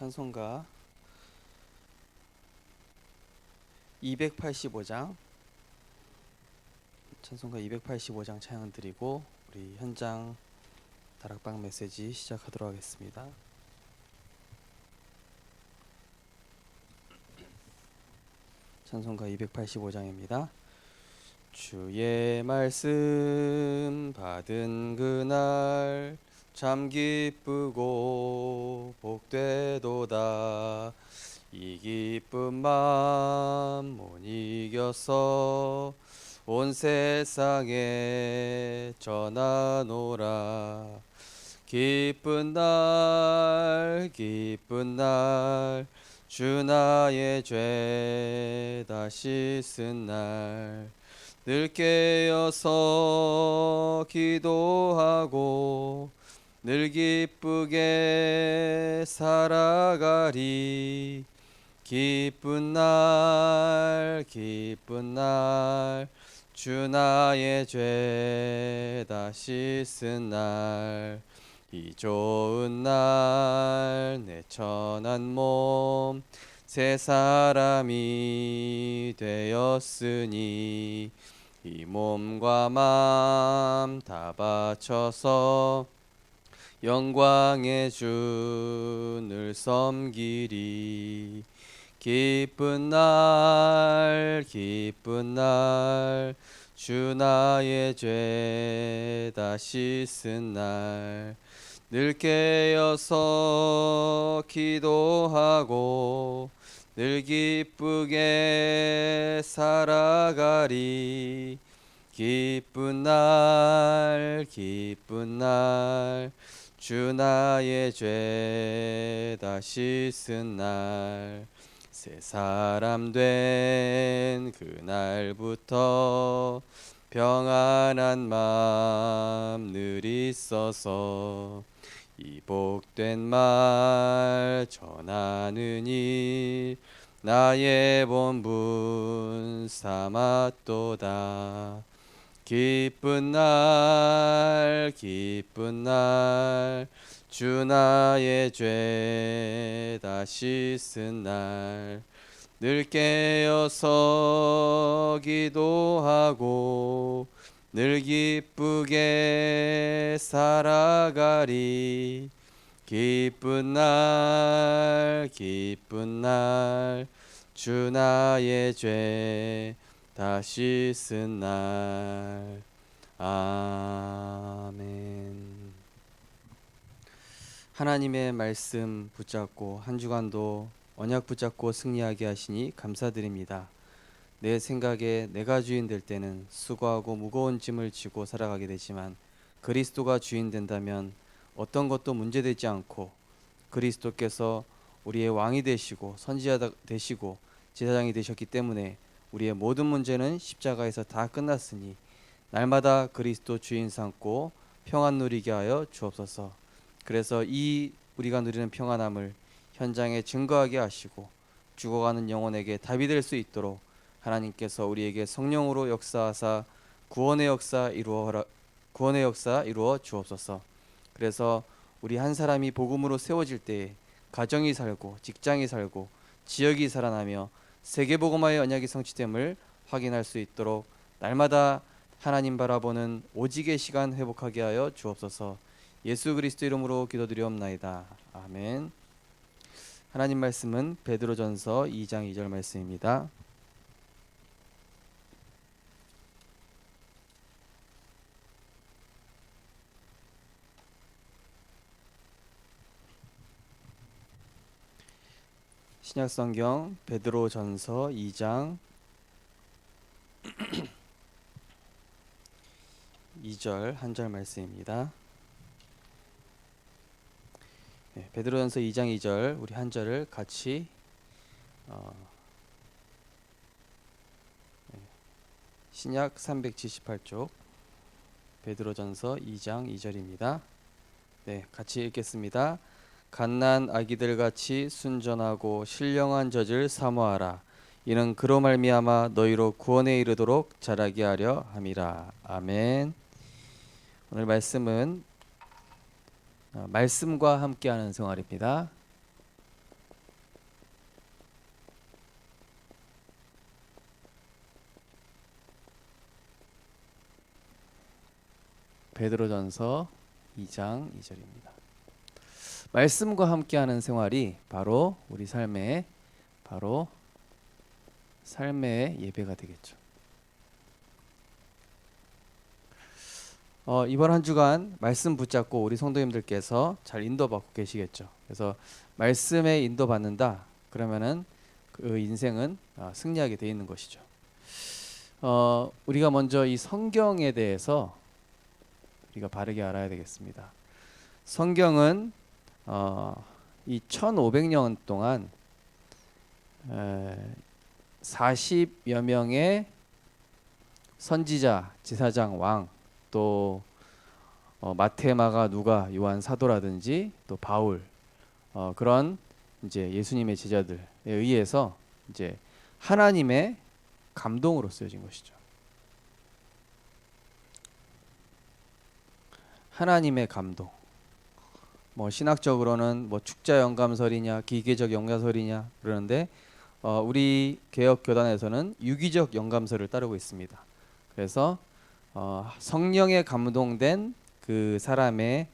찬송가 285장 찬송가 285장 찬양 드리고 우리 현장 다락방 메시지 시작하도록 하겠습니다. 찬송가 285장입니다. 주의 말씀 받은 그날 참 기쁘고 복되도다. 이 기쁜 마음 못 이겨서 온 세상에 전하노라. 기쁜 날 주 나의 죄 다시 쓴 날 늘 깨어서 기도하고 늘 기쁘게 살아가리. 기쁜 날 주 나의 죄 다시 쓴 날 이 좋은 날 내 천한 몸 새 사람이 되었으니 이 몸과 마음 다 바쳐서 영광의 주를 섬기리. 기쁜 날 주 나의 죄 다시 쓴 날 늘 깨어서 기도하고 늘 기쁘게 살아가리. 기쁜 날 주 나의 죄 다시 쓴 날 새 사람 된 그날부터 평안한 마음 늘 있어서 이 복된 말 전하는 일 나의 본분 삼았도다. 기쁜 날 주 나의 죄 다시 쓴 날 늘 깨어서 기도하고 늘 기쁘게 살아가리. 기쁜 날 주 나의 죄 다시 쓴 날. 아멘. 하나님의 말씀 붙잡고 한 주간도 언약 붙잡고 승리하게 하시니 감사드립니다. 내 생각에 내가 주인 될 때는 수고하고 무거운 짐을 지고 살아가게 되지만 그리스도가 주인 된다면 어떤 것도 문제되지 않고 그리스도께서 우리의 왕이 되시고 선지자 되시고 제사장이 되셨기 때문에 우리의 모든 문제는 십자가에서 다 끝났으니 날마다 그리스도 주인 삼고 평안 누리게 하여 주옵소서. 그래서 이 우리가 누리는 평안함을 현장에 증거하게 하시고 죽어가는 영혼에게 답이 될 수 있도록 하나님께서 우리에게 성령으로 역사하사 구원의 역사 이루어 주옵소서. 그래서 우리 한 사람이 복음으로 세워질 때에 가정이 살고 직장이 살고 지역이 살아나며 세계복음화의 언약이 성취됨을 확인할 수 있도록 날마다 하나님 바라보는 오직의 시간 회복하게 하여 주옵소서. 예수 그리스도 이름으로 기도드리옵나이다. 아멘. 하나님 말씀은 베드로전서 2장 2절 말씀입니다. 신약성경 베드로전서 2장 2절 한 절 말씀입니다. 베드로전서 2장 2절 우리 한 절을 같이 신약 378쪽 베드로전서 2장 2절입니다. 네, 같이 읽겠습니다. 갓난 아기들 같이 순전하고 신령한 젖을 사모하라. 이는 그로 말미암아 너희로 구원에 이르도록 자라게 하려 함이라. 아멘. 오늘 말씀은 말씀과 함께하는 생활입니다. 베드로전서 2장 2절입니다. 말씀과 함께하는 생활이 바로 우리 삶의 예배가 되겠죠. 이번 한 주간 말씀 붙잡고 우리 성도님들께서 잘 인도받고 계시겠죠. 그래서 말씀에 인도받는다 그러면은 그 인생은 승리하게 돼 있는 것이죠. 우리가 먼저 이 성경에 대해서 우리가 바르게 알아야 되겠습니다. 성경은 이 1500년 동안 40여 명의 선지자, 제사장, 왕, 또 마태, 마가, 누가, 요한 사도라든지 또 바울 그런 이제 예수님의 제자들에 의해서 이제 하나님의 감동으로 쓰여진 것이죠. 하나님의 감동. 뭐 신학적으로는 뭐 축자 영감설이냐, 기계적 영감설이냐 그러는데 우리 개혁 교단에서는 유기적 영감설을 따르고 있습니다. 그래서 성령에 감동된 그 사람의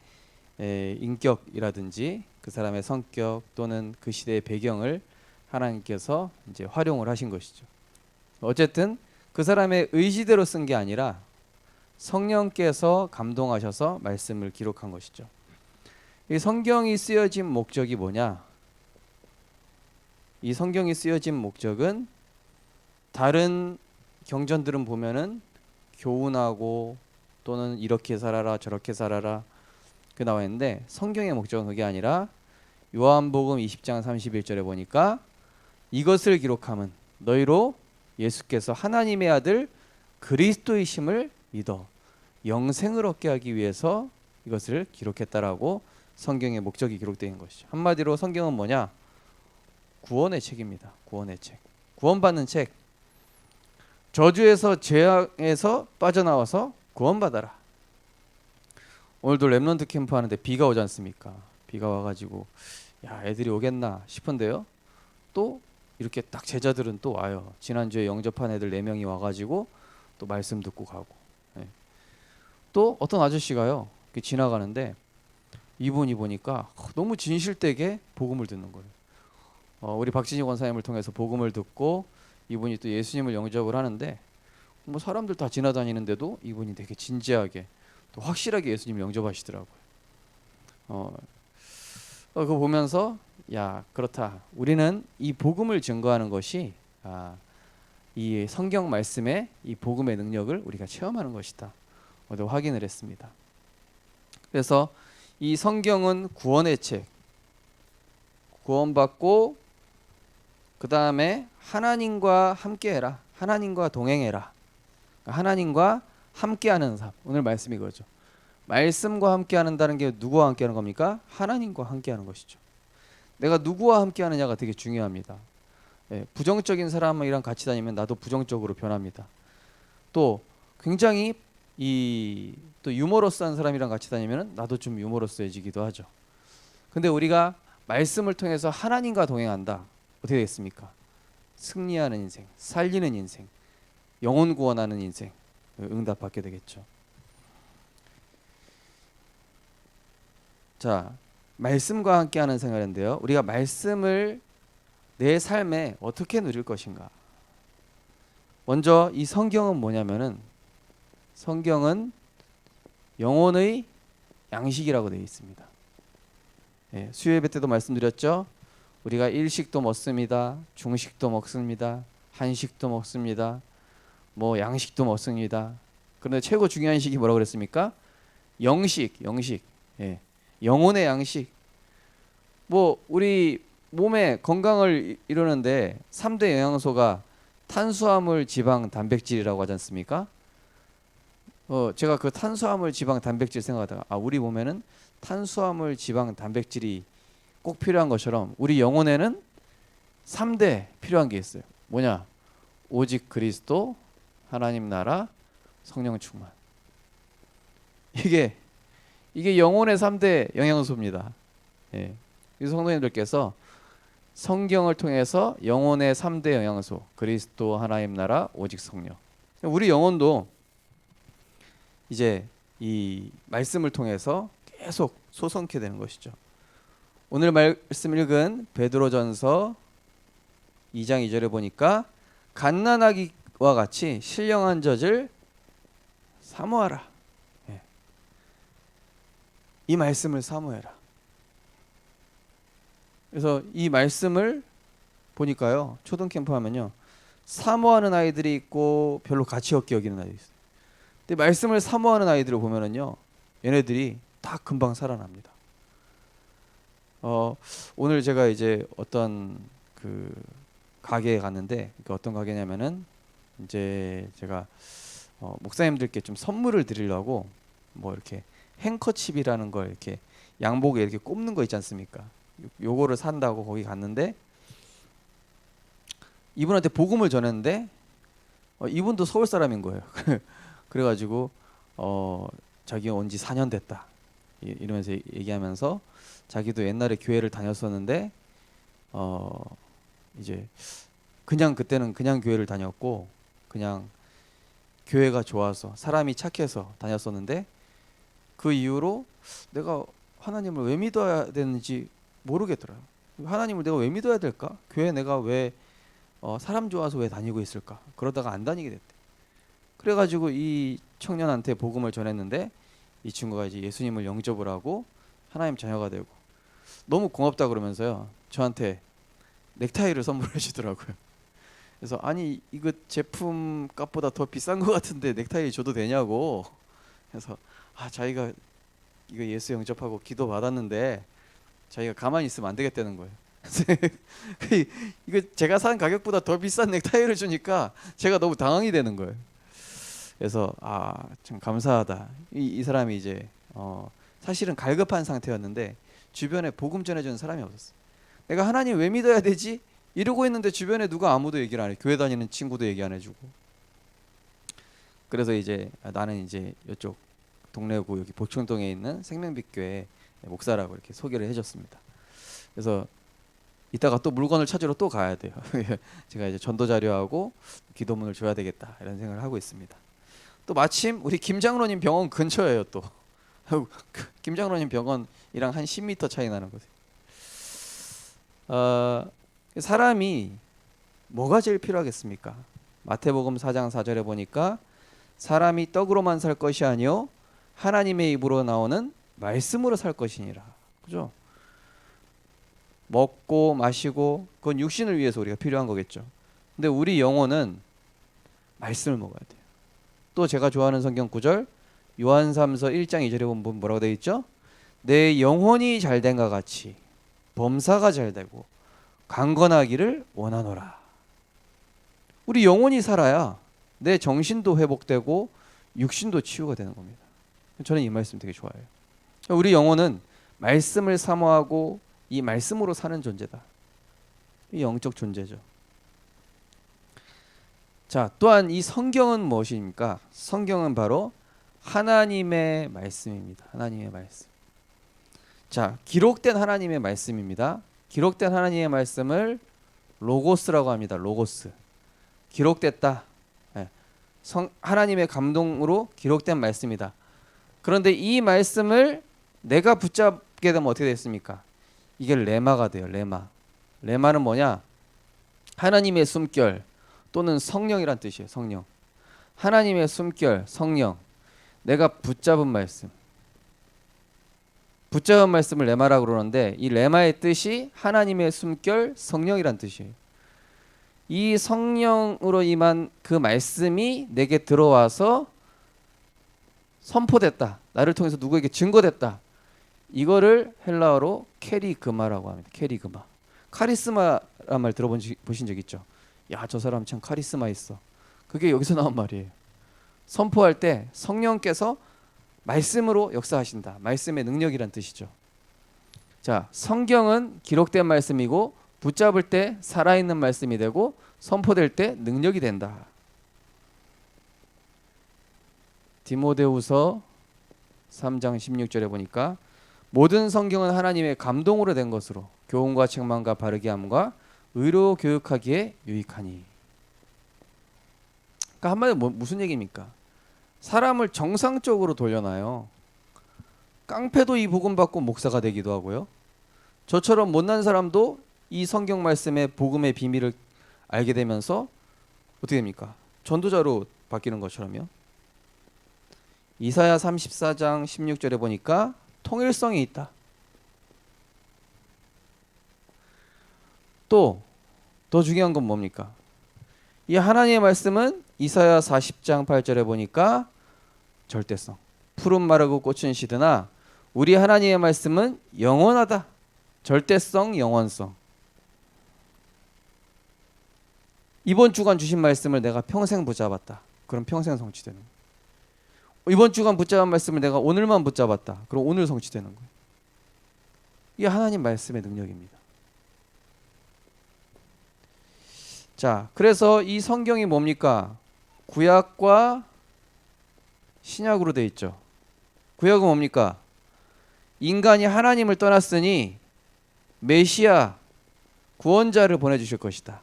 인격이라든지 그 사람의 성격 또는 그 시대의 배경을 하나님께서 이제 활용을 하신 것이죠. 어쨌든 그 사람의 의지대로 쓴 게 아니라 성령께서 감동하셔서 말씀을 기록한 것이죠. 이 성경이 쓰여진 목적이 뭐냐? 이 성경이 쓰여진 목적은 다른 경전들은 보면은 교훈하고 또는 이렇게 살아라 저렇게 살아라 그 나와 있는데 성경의 목적은 그게 아니라 요한복음 20장 31절에 보니까 이것을 기록함은 너희로 예수께서 하나님의 아들 그리스도이심을 믿어 영생을 얻게 하기 위해서 이것을 기록했다라고 성경의 목적이 기록되어 있는 것이죠. 한마디로 성경은 뭐냐? 구원의 책입니다. 구원의 책. 구원받는 책. 저주에서 죄악에서 빠져나와서 구원받아라. 오늘도 렘넌트 캠프 하는데 비가 오지 않습니까? 비가 와가지고 야 애들이 오겠나 싶은데요. 또 이렇게 딱 제자들은 또 와요. 지난주에 영접한 애들 4명이 와가지고 또 말씀 듣고 가고. 네. 또 어떤 아저씨가요. 지나가는데 이분이 보니까 너무 진실되게 복음을 듣는 거예요. 우리 박진희 권사님을 통해서 복음을 듣고 이분이 또 예수님을 영접을 하는데 뭐 사람들 다 지나다니는데도 이분이 되게 진지하게 또 확실하게 예수님을 영접하시더라고요. 그거 보면서 야 그렇다. 우리는 이 복음을 증거하는 것이 이 성경 말씀의 이 복음의 능력을 우리가 체험하는 것이다. 확인을 했습니다. 그래서 이 성경은 구원의 책, 구원받고 그 다음에 하나님과 함께해라, 하나님과 동행해라, 하나님과 함께하는 삶. 오늘 말씀이 그거죠. 말씀과 함께하는다는 게 누구와 함께하는 겁니까? 하나님과 함께하는 것이죠. 내가 누구와 함께하느냐가 되게 중요합니다. 부정적인 사람이랑 같이 다니면 나도 부정적으로 변합니다. 또 굉장히 또 유머러스한 사람이랑 같이 다니면 나도 좀 유머러스해지기도 하죠. 근데 우리가 말씀을 통해서 하나님과 동행한다. 어떻게 되겠습니까? 승리하는 인생, 살리는 인생, 영혼 구원하는 인생 응답받게 되겠죠. 자, 말씀과 함께하는 생활인데요. 우리가 말씀을 내 삶에 어떻게 누릴 것인가? 먼저 이 성경은 뭐냐면은 성경은 영혼의 양식이라고 되어 있습니다. 수요 예배 때도 말씀드렸죠. 우리가 일식도 먹습니다. 중식도 먹습니다. 한식도 먹습니다. 뭐 양식도 먹습니다. 그런데 최고 중요한 식이 뭐라고 그랬습니까? 영식. 영혼의 양식. 뭐 우리 몸의 건강을 이루는데 3대 영양소가 탄수화물, 지방, 단백질이라고 하지 않습니까? 제가 그 탄수화물, 지방, 단백질 생각하다가 우리 몸에는 탄수화물, 지방, 단백질이 꼭 필요한 것처럼 우리 영혼에는 3대 필요한 게 있어요. 뭐냐? 오직 그리스도, 하나님 나라, 성령 충만. 이게 영혼의 3대 영양소입니다. 이 성도님들께서 성경을 통해서 영혼의 3대 영양소, 그리스도, 하나님 나라, 오직 성령. 우리 영혼도 이제 이 말씀을 통해서 계속 솟아오게 되는 것이죠. 오늘 말씀 읽은 베드로전서 2장 2절에 보니까 갓난아기와 같이 신령한 젖을 사모하라. 예. 이 말씀을 사모해라. 그래서 이 말씀을 보니까요, 초등 캠프 하면요, 사모하는 아이들이 있고 별로 가치 없게 여기는 아이들이 있어요. 근데 말씀을 사모하는 아이들을 보면은요, 얘네들이 다 금방 살아납니다. 오늘 제가 이제 어떤 그 가게에 갔는데, 그 어떤 가게냐면은 이제 제가 목사님들께 좀 선물을 드리려고 뭐 이렇게 행커칩이라는 걸 이렇게 양복에 이렇게 꼽는 거 있지 않습니까? 요거를 산다고 거기 갔는데 이분한테 복음을 전했는데 이분도 서울 사람인 거예요. 그래가지고 자기가 온 지 4년 됐다 이러면서 얘기하면서 자기도 옛날에 교회를 다녔었는데 이제 그냥 그때는 그냥 교회를 다녔고 그냥 교회가 좋아서 사람이 착해서 다녔었는데 그 이후로 내가 하나님을 왜 믿어야 되는지 모르겠더라고요. 하나님을 내가 왜 믿어야 될까? 교회 내가 왜 사람 좋아서 왜 다니고 있을까? 그러다가 안 다니게 됐대. 그래가지고 이 청년한테 복음을 전했는데 이 친구가 이제 예수님을 영접을 하고 하나님 자녀가 되고 너무 고맙다 그러면서요, 저한테 넥타이를 선물해 주더라고요. 그래서 아니 이거 제품 값보다 더 비싼 것 같은데 넥타이 줘도 되냐고. 그래서 자기가 이거 예수 영접하고 기도 받았는데 자기가 가만히 있으면 안 되겠다는 거예요. 이거 제가 산 가격보다 더 비싼 넥타이를 주니까 제가 너무 당황이 되는 거예요. 그래서 참 감사하다. 이 사람이 이제 사실은 갈급한 상태였는데 주변에 복음 전해주는 사람이 없었어. 내가 하나님 왜 믿어야 되지? 이러고 있는데 주변에 누가 아무도 얘기를 안 해. 교회 다니는 친구도 얘기 안 해주고. 그래서 이제 나는 이제 이쪽 동래구 여기 보충동에 있는 생명빛교회 목사라고 이렇게 소개를 해줬습니다. 그래서 이따가 또 물건을 찾으러 또 가야 돼요. 제가 이제 전도 자료하고 기도문을 줘야 되겠다 이런 생각을 하고 있습니다. 또 마침 우리 김장로님 병원 근처예요. 또 김장로님 병원이랑 한 10m 차이 나는 거죠. 사람이 뭐가 제일 필요하겠습니까? 마태복음 4장 4절에 보니까 사람이 떡으로만 살 것이 아니요 하나님의 입으로 나오는 말씀으로 살 것이니라. 그죠? 먹고 마시고 그건 육신을 위해서 우리가 필요한 거겠죠. 근데 우리 영혼은 말씀을 먹어야 돼요. 또 제가 좋아하는 성경 구절 요한 3서 1장 2절에 보면 뭐라고 되어 있죠? 내 영혼이 잘된과 같이 범사가 잘되고 강건하기를 원하노라. 우리 영혼이 살아야 내 정신도 회복되고 육신도 치유가 되는 겁니다. 저는 이 말씀 되게 좋아해요. 우리 영혼은 말씀을 사모하고 이 말씀으로 사는 존재다. 이 영적 존재죠. 자, 또한 이 성경은 무엇입니까? 성경은 바로 하나님의 말씀입니다. 하나님의 말씀. 자, 기록된 하나님의 말씀입니다. 기록된 하나님의 말씀을 로고스라고 합니다. 로고스. 기록됐다. 하나님의 감동으로 기록된 말씀이다. 그런데 이 말씀을 내가 붙잡게 되면 어떻게 됐습니까? 이게 레마가 돼요. 레마. 레마는 뭐냐? 하나님의 숨결 또는 성령이란 뜻이에요. 성령. 하나님의 숨결, 성령. 내가 붙잡은 말씀. 붙잡은 말씀을 레마라고 그러는데 이 레마의 뜻이 하나님의 숨결, 성령이란 뜻이에요. 이 성령으로 임한 그 말씀이 내게 들어와서 선포됐다. 나를 통해서 누구에게 증거됐다. 이거를 헬라어로 캐리그마라고 합니다. 캐리그마. 카리스마란 말 보신 적 있죠? 야, 저 사람 참 카리스마 있어. 그게 여기서 나온 말이에요. 선포할 때 성령께서 말씀으로 역사하신다. 말씀의 능력이란 뜻이죠. 자, 성경은 기록된 말씀이고 붙잡을 때 살아있는 말씀이 되고 선포될 때 능력이 된다. 디모데후서 3장 16절에 보니까 모든 성경은 하나님의 감동으로 된 것으로 교훈과 책망과 바르게 함과 의로 교육하기에 유익하니. 그러니까 한마디로 무슨 얘기입니까? 사람을 정상적으로 돌려놔요. 깡패도 이 복음 받고 목사가 되기도 하고요. 저처럼 못난 사람도 이 성경 말씀의 복음의 비밀을 알게 되면서 어떻게 됩니까? 전도자로 바뀌는 것처럼요. 이사야 34장 16절에 보니까 통일성이 있다. 또 더 중요한 건 뭡니까? 이 하나님의 말씀은 이사야 40장 8절에 보니까 절대성. 푸른 마르고 꽃은 시드나 우리 하나님의 말씀은 영원하다. 절대성, 영원성. 이번 주간 주신 말씀을 내가 평생 붙잡았다. 그럼 평생 성취되는 거예요. 이번 주간 붙잡은 말씀을 내가 오늘만 붙잡았다. 그럼 오늘 성취되는 거예요. 이게 하나님 말씀의 능력입니다. 자, 그래서 이 성경이 뭡니까? 구약과 신약으로 되어 있죠. 구약은 뭡니까? 인간이 하나님을 떠났으니 메시아 구원자를 보내주실 것이다.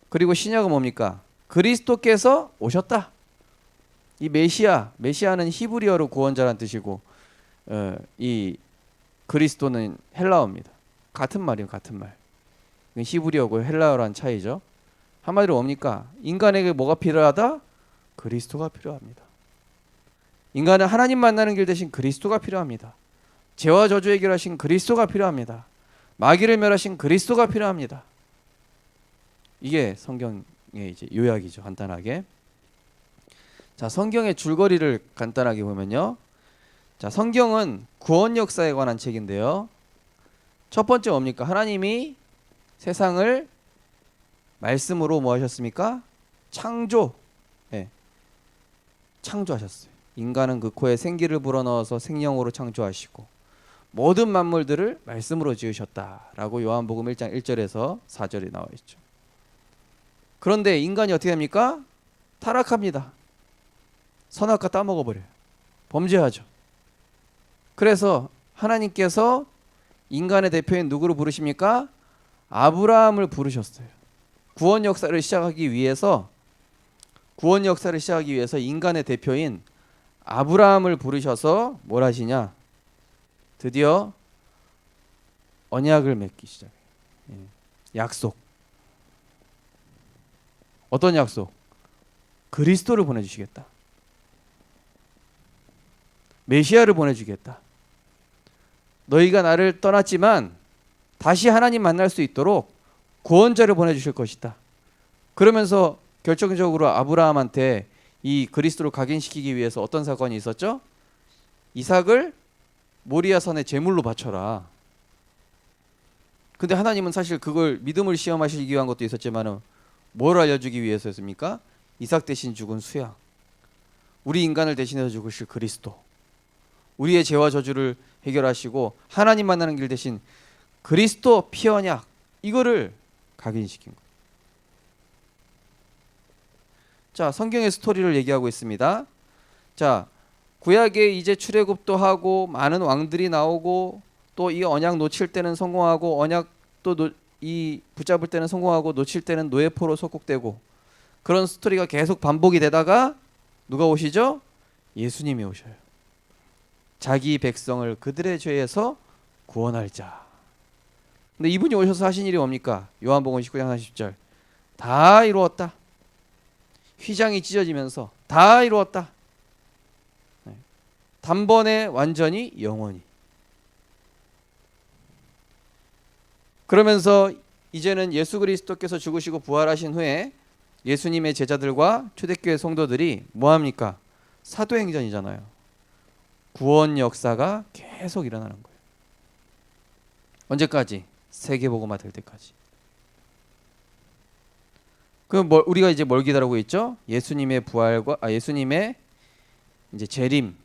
그리고 신약은 뭡니까? 그리스도께서 오셨다. 이 메시아는 히브리어로 구원자란 뜻이고 이 그리스도는 헬라어입니다. 같은 말이에요. 같은 말. 히브리어고 헬라어란 차이죠. 한마디로 뭡니까? 인간에게 뭐가 필요하다? 그리스도가 필요합니다. 인간은 하나님 만나는 길 대신 그리스도가 필요합니다. 죄와 저주 해결하신 그리스도가 필요합니다. 마귀를 멸하신 그리스도가 필요합니다. 이게 성경의 이제 요약이죠. 간단하게. 자, 성경의 줄거리를 간단하게 보면요. 자, 성경은 구원 역사에 관한 책인데요. 첫 번째 뭡니까? 하나님이 세상을 말씀으로 뭐 하셨습니까? 창조하셨어요. 인간은 그 코에 생기를 불어넣어서 생명으로 창조하시고 모든 만물들을 말씀으로 지으셨다라고 요한복음 1장 1절에서 4절에 나와 있죠. 그런데 인간이 어떻게 합니까? 타락합니다. 선악과 따먹어버려요. 범죄하죠. 그래서 하나님께서 인간의 대표인 누구를 부르십니까? 아브라함을 부르셨어요. 구원 역사를 시작하기 위해서 인간의 대표인 아브라함을 부르셔서 뭘 하시냐? 드디어 언약을 맺기 시작해요. 약속. 어떤 약속? 그리스도를 보내주시겠다. 메시아를 보내주겠다. 너희가 나를 떠났지만 다시 하나님 만날 수 있도록 구원자를 보내주실 것이다. 그러면서 결정적으로 아브라함한테 이 그리스도를 각인시키기 위해서 어떤 사건이 있었죠? 이삭을 모리아산에 제물로 바쳐라. 근데 하나님은 사실 그걸 믿음을 시험하시기 위한 것도 있었지만 뭘 알려주기 위해서였습니까? 이삭 대신 죽은 수양. 우리 인간을 대신해서 죽으실 그리스도. 우리의 죄와 저주를 해결하시고 하나님 만나는 길 대신 그리스도 피 언약. 이거를 각인시킨 거예요. 자, 성경의 스토리를 얘기하고 있습니다. 자, 구약에 이제 출애굽도 하고 많은 왕들이 나오고 또 이 언약 놓칠 때는 성공하고 언약 또 이 붙잡을 때는 성공하고 놓칠 때는 노예포로 속국되고 그런 스토리가 계속 반복이 되다가 누가 오시죠? 예수님이 오셔요. 자기 백성을 그들의 죄에서 구원할 자. 근데 이분이 오셔서 하신 일이 뭡니까? 요한복음 19장 40절. 다 이루었다. 휘장이 찢어지면서 다 이루었다. 단번에 완전히 영원히. 그러면서 이제는 예수 그리스도께서 죽으시고 부활하신 후에 예수님의 제자들과 초대교회 성도들이 뭐합니까? 사도행전이잖아요. 구원 역사가 계속 일어나는 거예요. 언제까지? 세계복음화 될 때까지. 그럼 우리가 이제 뭘 기다리고 있죠? 예수님의 부활과 예수님의 이제 재림.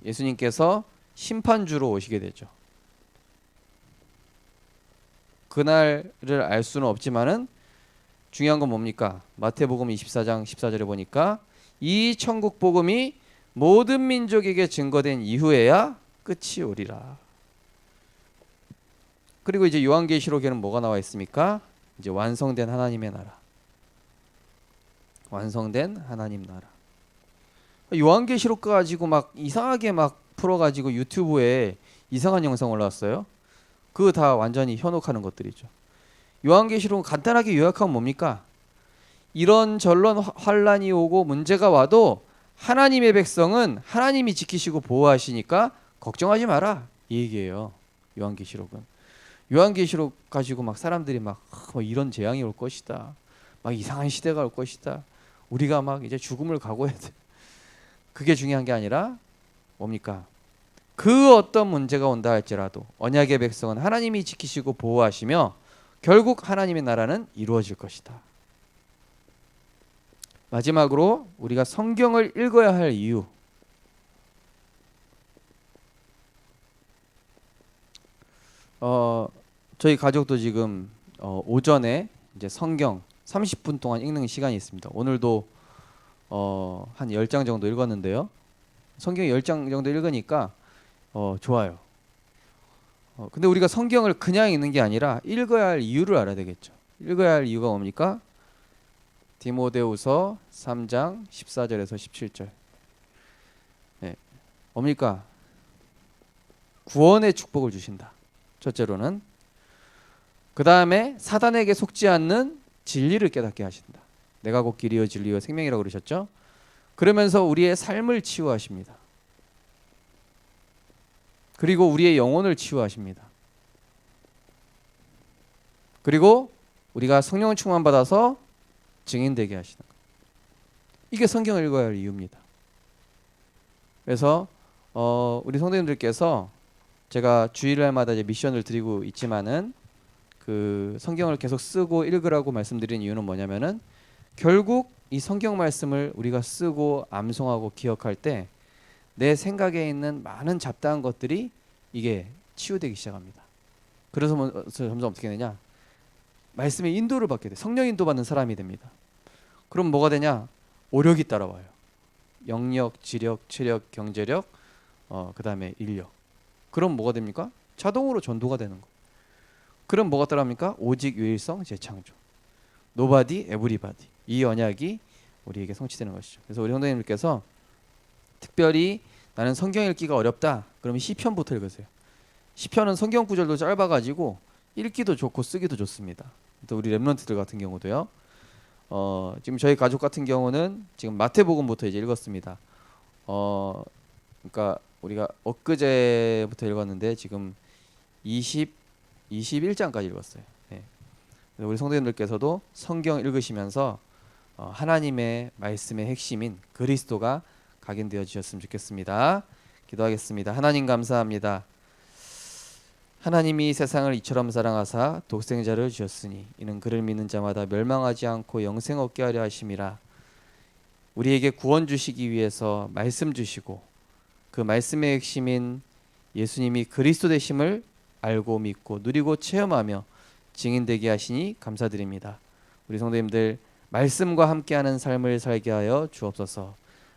예수님께서 심판주로 오시게 되죠. 그날을 알 수는 없지만은 중요한 건 뭡니까? 마태복음 24장 14절에 보니까 이 천국 복음이 모든 민족에게 증거된 이후에야 끝이 오리라. 그리고 이제 요한계시록에는 뭐가 나와 있습니까? 이제 완성된 하나님의 나라. 완성된 하나님 나라. 요한계시록 가지고 막 이상하게 막 풀어가지고 유튜브에 이상한 영상 올라왔어요. 그거 다 완전히 현혹하는 것들이죠. 요한계시록은 간단하게 요약하면 뭡니까? 이런 전론 환란이 오고 문제가 와도 하나님의 백성은 하나님이 지키시고 보호하시니까 걱정하지 마라, 이 얘기예요. 요한계시록은. 요한계시록 가지고 막 사람들이 막 뭐 이런 재앙이 올 것이다, 막 이상한 시대가 올 것이다, 우리가 막 이제 죽음을 각오해야 돼, 그게 중요한 게 아니라 뭡니까? 그 어떤 문제가 온다 할지라도 언약의 백성은 하나님이 지키시고 보호하시며 결국 하나님의 나라는 이루어질 것이다. 마지막으로 우리가 성경을 읽어야 할 이유. 저희 가족도 지금 오전에 이제 성경 30분 동안 읽는 시간이 있습니다. 오늘도 한 10장 정도 읽었는데요. 성경 10장 정도 읽으니까 좋아요. 근데 우리가 성경을 그냥 읽는 게 아니라 읽어야 할 이유를 알아야 되겠죠. 읽어야 할 이유가 뭡니까? 디모데후서 3장 14절에서 17절. 네. 뭡니까? 구원의 축복을 주신다. 첫째로는. 그 다음에 사단에게 속지 않는 진리를 깨닫게 하신다. 내가 곧 길이요 진리요 생명이라고 그러셨죠. 그러면서 우리의 삶을 치유하십니다. 그리고 우리의 영혼을 치유하십니다. 그리고 우리가 성령 충만 받아서 증인되게 하시는 것. 이게 성경을 읽어야 할 이유입니다. 그래서 우리 성도님들께서 제가 주일날마다 이제 미션을 드리고 있지만은 그 성경을 계속 쓰고 읽으라고 말씀드린 이유는 뭐냐면은 결국 이 성경 말씀을 우리가 쓰고 암송하고 기억할 때 내 생각에 있는 많은 잡다한 것들이 이게 치유되기 시작합니다. 그래서 점점 어떻게 되냐? 말씀의 인도를 받게 돼. 성령 인도 받는 사람이 됩니다. 그럼 뭐가 되냐? 오력이 따라와요. 영력, 지력, 체력, 경제력, 그 다음에 인력. 그럼 뭐가 됩니까? 자동으로 전도가 되는 거. 그럼 뭐가 따라합니까? 오직 유일성 재창조. 노바디 에브리바디. 이 언약이 우리에게 성취되는 것이죠. 그래서 우리 성도님들께서 특별히 나는 성경 읽기가 어렵다. 그러면 시편부터 읽으세요. 시편은 성경 구절도 짧아가지고 읽기도 좋고 쓰기도 좋습니다. 또 우리 렘넌트들 같은 경우도요. 지금 저희 가족 같은 경우는 지금 마태복음부터 이제 읽었습니다. 그러니까 우리가 엊그제부터 읽었는데 지금 21장까지 읽었어요. 네. 우리 성도님들께서도 성경 읽으시면서 하나님의 말씀의 핵심인 그리스도가 각인되어 주셨으면 좋겠습니다. 기도하겠습니다. 하나님 감사합니다. 하나님이 세상을 이처럼 사랑하사 독생자를 주셨으니 이는 그를 믿는 자마다 멸망하지 않고 영생 얻게 하려 하심이라. 우리에게 구원 주시기 위해서 말씀 주시고 그 말씀의 핵심인 예수님이 그리스도 되심을 알고 믿고 누리고 체험하며 증인되게 하시니 감사드립니다. 우리 성도님들 말씀과 함께하는 삶을 살게 하여 주옵소서.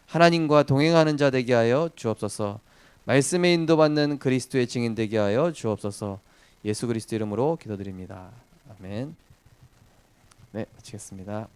하나님과 동행하는 자 되게 하여 주옵소서. 말씀에 인도받는 그리스도의 증인 되게 하여 주옵소서. 예수 그리스도 이름으로 기도드립니다. 아멘. 네, 마치겠습니다.